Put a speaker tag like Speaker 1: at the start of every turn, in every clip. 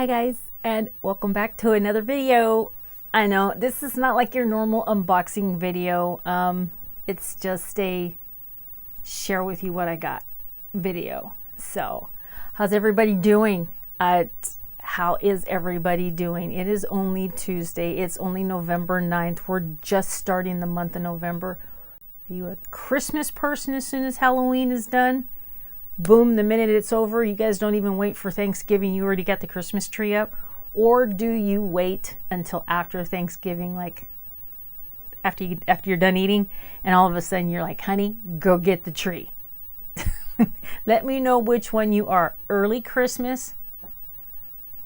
Speaker 1: Hi guys, and welcome back to another video. I know this is not like your normal unboxing video. It's just a share with you what I got video. So how's everybody doing? How is everybody doing? It is only Tuesday. It's only November 9th. We're just starting the month of November. Are you a Christmas person as soon as Halloween is done? Boom, the minute it's over, you guys don't even wait for Thanksgiving. You already got the Christmas tree up. Or do you wait until after Thanksgiving, like after you're done eating, and all of a sudden you're like, honey, go get the tree. Let me know which one you are. Early Christmas,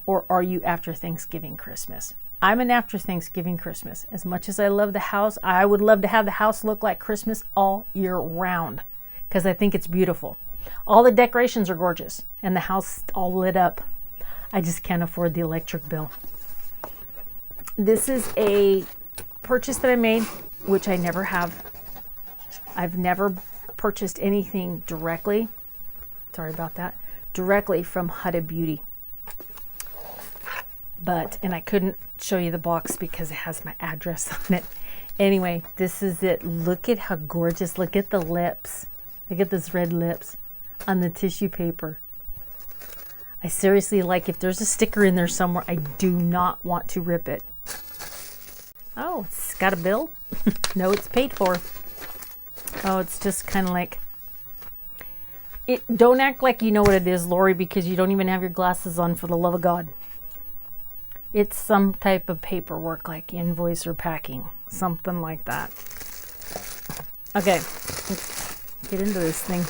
Speaker 1: or are you after Thanksgiving Christmas? I'm an after Thanksgiving Christmas. As much as I love the house, I would love to have the house look like Christmas all year round because I think it's beautiful. All the decorations are gorgeous and the house all lit up. I just can't afford the electric bill. This is a purchase that I made, which I never have. I've never purchased anything directly. Sorry about that. Directly from Huda Beauty. And I couldn't show you the box because it has my address on it. Anyway, this is it. Look at how gorgeous. Look at the lips. Look at those red lips on the tissue paper. I seriously, like, if there's a sticker in there somewhere, I do not want to rip it. Oh, it's got a bill? No, it's paid for. Oh, it's just kind of like, don't act like you know what it is, Lori, because you don't even have your glasses on, for the love of God. It's some type of paperwork, like invoice or packing, something like that. Okay, let's get into this thing.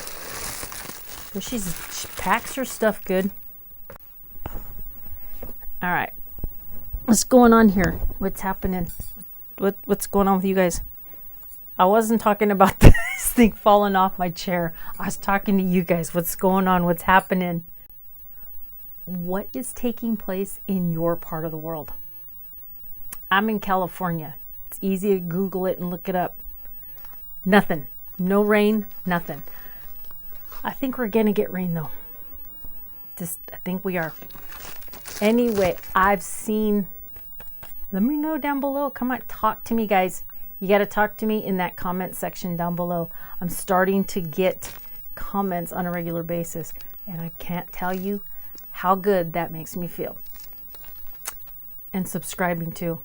Speaker 1: She packs her stuff good. All right, what's going on here? What's happening? What's going on with you guys? I wasn't talking about this thing falling off my chair. I was talking to you guys. What's going on? What's happening? What is taking place in your part of the world? I'm in California. It's easy to Google it and look it up. Nothing. No rain, nothing. I think we're gonna get rain though. I think we are. Anyway, I've seen, let me know down below. Come on, talk to me, guys. You got to talk to me in that comment section down below. I'm starting to get comments on a regular basis, and I can't tell you how good that makes me feel. And subscribing too,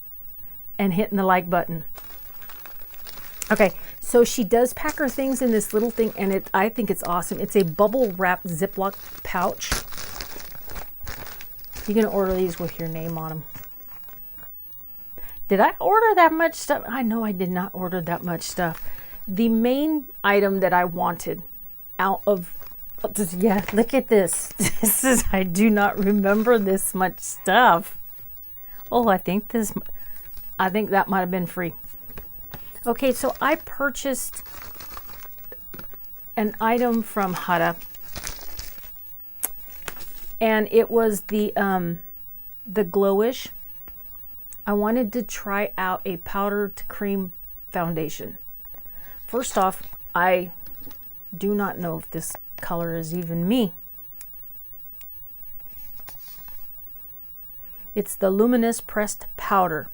Speaker 1: and hitting the like button. Okay, so she does pack her things in this little thing, and I think it's awesome. It's a bubble wrap Ziploc pouch. You can order these with your name on them. Did I order that much stuff? I know I did not order that much stuff. The main item that I wanted out of, yeah, look at this. I do not remember this much stuff. Oh, I think that might have been free. Okay, so I purchased an item from Huda, and it was the Glowish. I wanted to try out a powder to cream foundation. First off, I do not know if this color is even me. It's the Glowish Pressed Powder.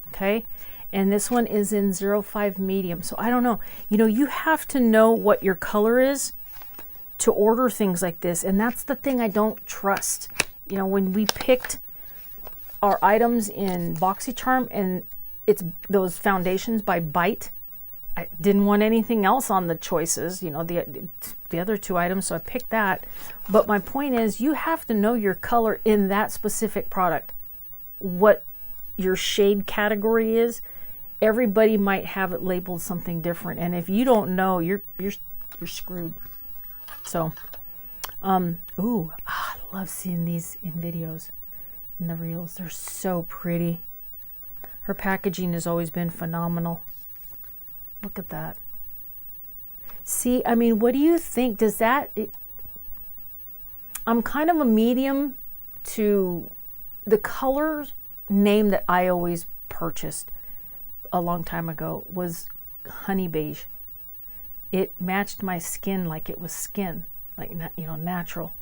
Speaker 1: Okay, and this one is in 05 medium. So I don't know. You know, you have to know what your color is to order things like this, and that's the thing I don't trust. You know, when we picked our items in BOXYCHARM, and it's those foundations by Bite, I didn't want anything else on the choices, you know, the other two items, so I picked that. But my point is, you have to know your color in that specific product, what your shade category is. Everybody might have it labeled something different, and if you don't know, you're screwed. So I love seeing these in videos, in the reels. They're so pretty. Her packaging has always been phenomenal. Look at that. See, I mean, what do you think? Does that, I'm kind of a medium to the color name that I always purchased a long time ago was honey beige. It matched my skin like it was skin, like, you know, natural.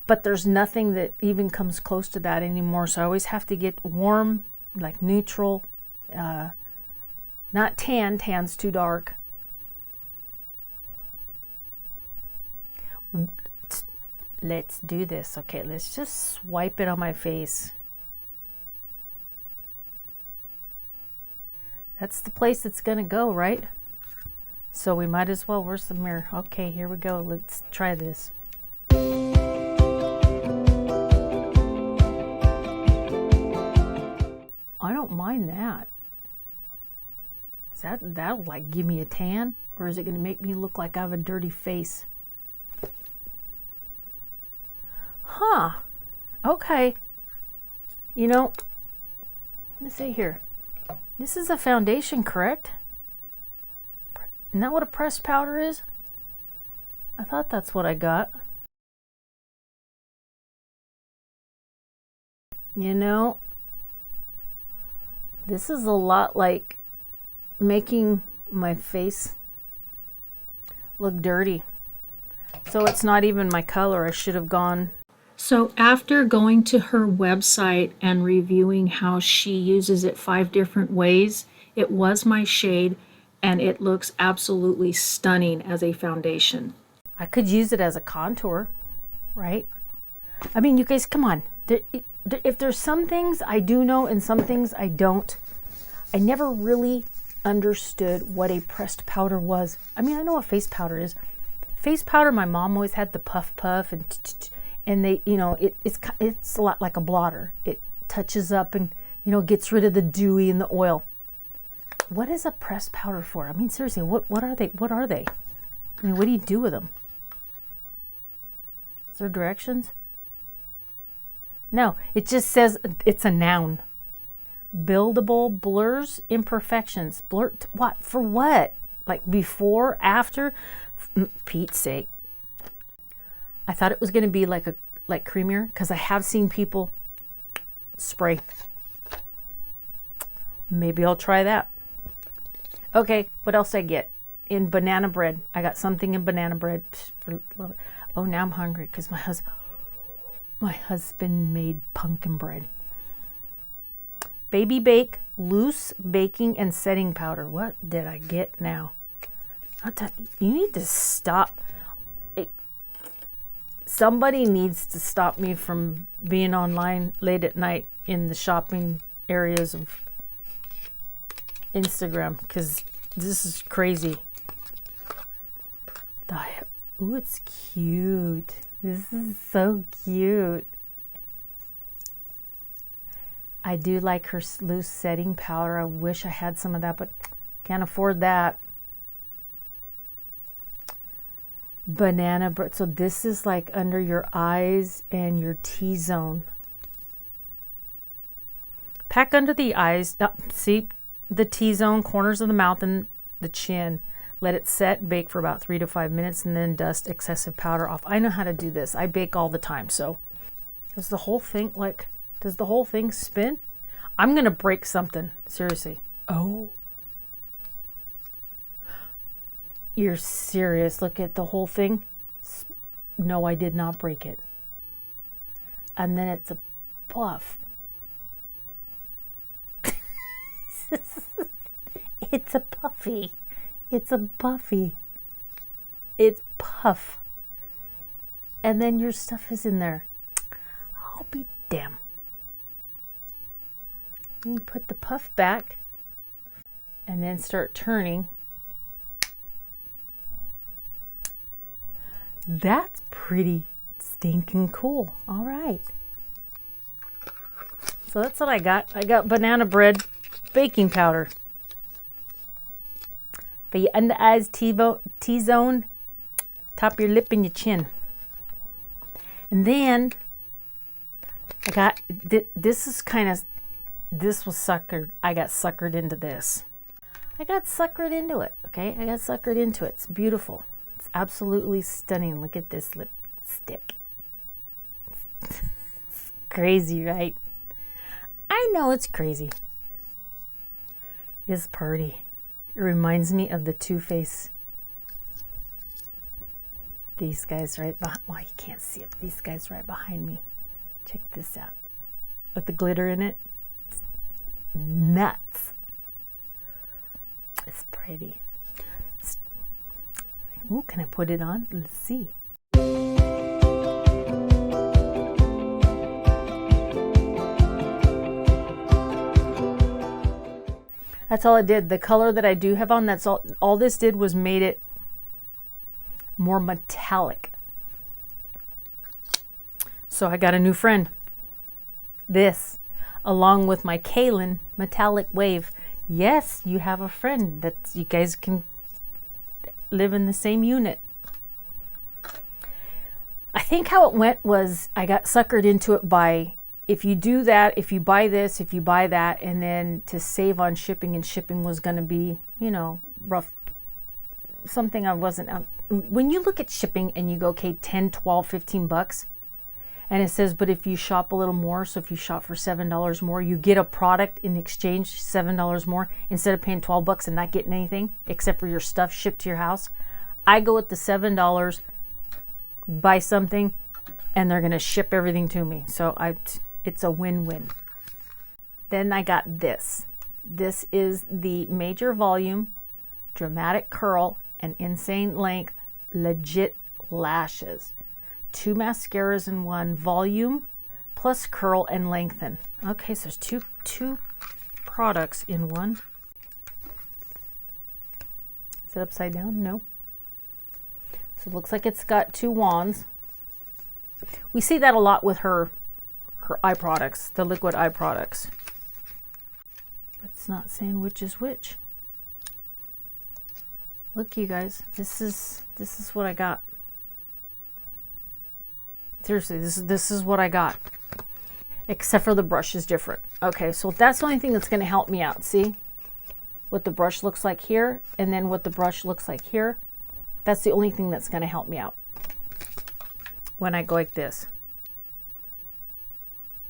Speaker 1: but there's nothing that even comes close to that anymore. So I always have to get warm, like neutral, not tan. Tan's too dark. Let's do this. Okay, let's just swipe it on my face. That's the place it's gonna go, right? So we might as well. Where's the mirror? Okay, here we go. Let's try this. I don't mind that. That'll like give me a tan, or is it gonna make me look like I have a dirty face? Huh. Okay. You know, let's see here. This is a foundation, correct? Isn't that what a pressed powder is? I thought that's what I got. You know, this is a lot like making my face look dirty. So it's not even my color. I should have gone. So after going to her website and reviewing how she uses it 5 different ways, it was my shade and it looks absolutely stunning as a foundation. I could use it as a contour, right? I mean, you guys, come on. If there's some things I do know and some things I don't, I never really understood what a pressed powder was. I mean, I know what face powder is. Face powder, my mom always had the puff and they, you know, it's a lot like a blotter. It touches up and, you know, gets rid of the dewy and the oil. What is a pressed powder for? I mean, seriously, what are they? What are they? I mean, what do you do with them? Is there directions? No, it just says it's a noun. Buildable blurs imperfections. Blur what? For what? Like before, after? Pete's sake. I thought it was going to be like creamier, because I have seen people spray. Maybe I'll try that. Okay, what else did I get? In banana bread. I got something in banana bread. Oh, now I'm hungry because my husband made pumpkin bread. Baby Bake loose baking and setting powder. What did I get now? You need to stop. Somebody needs to stop me from being online late at night in the shopping areas of Instagram, because this is crazy. Ooh, it's cute. This is so cute. I do like her loose setting powder. I wish I had some of that, but can't afford that. Banana bread. So this is like under your eyes and your T-zone. Pack under the eyes. See the T-zone, corners of the mouth and the chin. Let it set, bake for about 3 to 5 minutes, and then dust excessive powder off. I know how to do this. I bake all the time. So does the whole thing spin? I'm gonna break something. Seriously. Oh. You're serious. Look at the whole thing. No, I did not break it. And then it's a puff. It's a puffy. It's a puffy. It's puff. And then your stuff is in there. I'll be damned. You put the puff back and then start turning. That's pretty stinking cool. All right. So that's what I got. I got banana bread, baking powder. For your under eyes, T-zone, top of your lip and your chin. And then I got, this was suckered. I got suckered into this. I got suckered into it, okay? I got suckered into it. It's beautiful. It's absolutely stunning. Look at this lipstick. It's crazy, right? I know it's crazy. It's pretty. It reminds me of the Too Faced These guys right behind, well, you can't see it, but these guys right behind me. Check this out. With the glitter in it. It's nuts. It's pretty. Ooh, can I put it on? Let's see. That's all it did. The color that I do have on, that's all this did was made it more metallic. So I got a new friend. This, along with my Kaylin metallic wave. Yes, you have a friend that you guys can live in the same unit. I think how it went was I got suckered into it by, if you do that, if you buy this, if you buy that, and then to save on shipping, and shipping was going to be, you know, rough. Something I wasn't, when you look at shipping and you go, okay, 10, 12, 15 bucks, and it says, but if you shop a little more, so if you shop for $7 more, you get a product in exchange, $7 more, instead of paying 12 bucks and not getting anything except for your stuff shipped to your house. I go with the $7, buy something, and they're going to ship everything to me. So it's a win-win. Then I got this. This is the Major Volume Dramatic Curl and Insane Length Legit Lashes. 2 mascaras in one, volume plus curl and lengthen. Okay, so there's two products in one. Is it upside down? No. So it looks like it's got 2 wands. We see that a lot with her eye products, the liquid eye products. But it's not saying which is which. Look, you guys, this is what I got. Seriously, this is what I got. Except for the brush is different. Okay, so that's the only thing that's going to help me out. See what the brush looks like here, and then what the brush looks like here. That's the only thing that's going to help me out when I go like this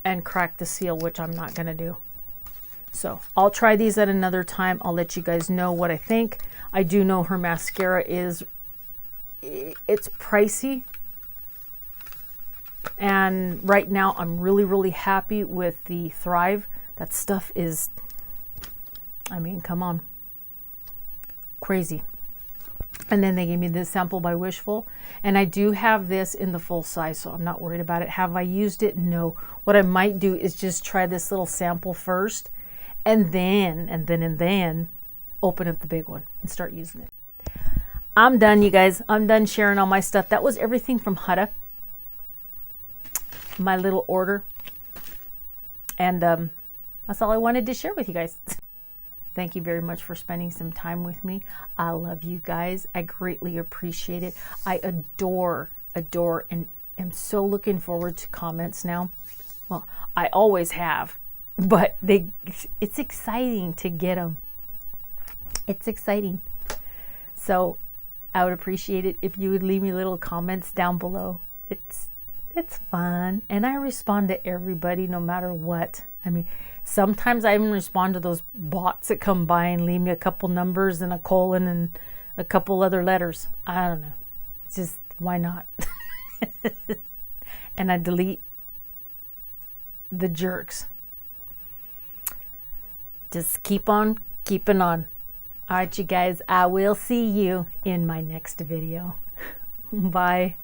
Speaker 1: and crack the seal, which I'm not going to do. So I'll try these at another time. I'll let you guys know what I think. I do know her mascara it's pricey. And right now I'm really happy with the Thrive. That stuff is, I mean, come on, crazy. And then they gave me this sample by Wishful, and I do have this in the full size, so I'm not worried about it. Have I used it? No. What I might do is just try this little sample first, and then open up the big one and start using it. I'm done, you guys. I'm done sharing all my stuff. That was everything from Huda, my little order, and that's all I wanted to share with you guys. Thank you very much for spending some time with me. I love you guys. I greatly appreciate it. I adore, and am so looking forward to comments now. Well, I always have, but it's exciting to get them. It's exciting. So I would appreciate it if you would leave me little comments down below. It's fun, and I respond to everybody no matter what. I mean, sometimes I even respond to those bots that come by and leave me a couple numbers and a colon and a couple other letters. I don't know. It's just, why not? And I delete the jerks. Just keep on keeping on. All right, you guys, I will see you in my next video. Bye.